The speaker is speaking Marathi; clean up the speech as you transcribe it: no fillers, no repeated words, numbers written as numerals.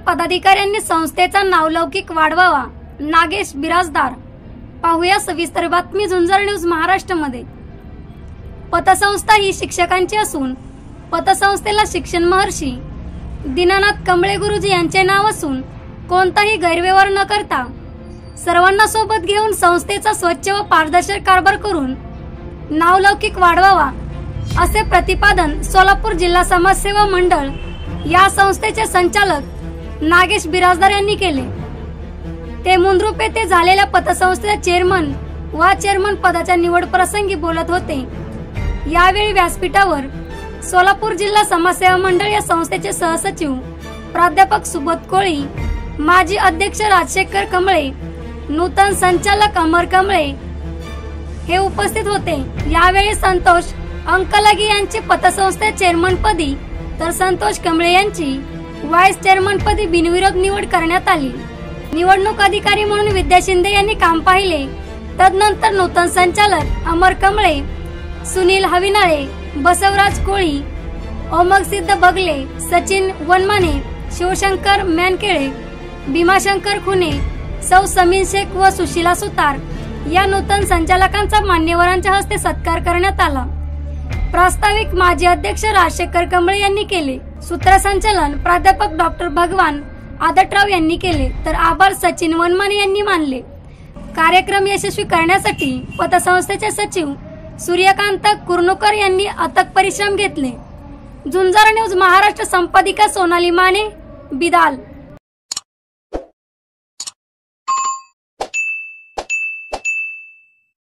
पदाधिकाऱ्यांनी संस्थेचा नावलौकिक वाढवावा. नागेश बिराजदार. पाहूया सविस्तर बातमी झुंजार न्यूज महाराष्ट्रमध्ये. पतसंस्था ही शिक्षकांची असून पतसंस्थेला शिक्षण महर्षी दीनानाथ कमळे गुरुजी यांचे नाव असून कोणताही गैरव्यवहार न करता सर्वांना सोबत घेऊन संस्थेचा स्वच्छ व पारदर्शक कारभार करून नावलौकिक वाढवावा असे प्रतिपादन सोलापूर जिल्हा समाजसेवा मंडळ या संस्थेचे संचालक नागेश बिराजदार यांनी केले. ते मुंद्रुप येथे झालेल्या पतसंस्थेच्या चेअरमन व चेअरमन पदाच्या निवड प्रसंगी बोलत होते. यावेळी व्यासपीठावर सोलापूर जिल्हा समाजसेवा मंडळ या संस्थेचे सहसचिव प्राध्यापक सुबोध कोळी, माजी अध्यक्ष राजशेखर कमळे, नूतन संचालक अमर कमळे हे उपस्थित होते. यावेळी संतोष अंकलगी यांची पतसंस्थे चेअरमन पदी तर संतोष कमळे यांची व्हाईस चेअरमन पदी बिनविरोध निवड करण्यात आली. निवडणूक अधिकारी म्हणून विद्या शिंदे यांनी काम पाहिले. तदनंतर नूतन संचालक अमर कमळे, सुनील हविनाळे, बसवराज कोळी, ओमगसिद्ध बगले, सचिन वनमाने, शिवशंकर मॅनकेळे, भीमाशंकर खुने, सौ समीन शेख व सुशीला सुतार या नूतन संचालकांचा मान्यवरांच्या हस्ते सत्कार करण्यात आला. प्रास्ताविक माजी अध्यक्ष राजशेखर कमळे यांनी केले. सूत्रसंचालन प्राध्यापक डॉक्टर भगवान आदटराव यांनी केले तर आभार सचिन वनमाने यांनी मानले. कार्यक्रम यशस्वी करण्यासाठी पतसंस्थेचे सचिव सूर्यकांत कुर्णुकर यांनी अथक परिश्रम घेतले. झुंजार न्यूज महाराष्ट्र संपादिका सोनाली माने, बिदाल.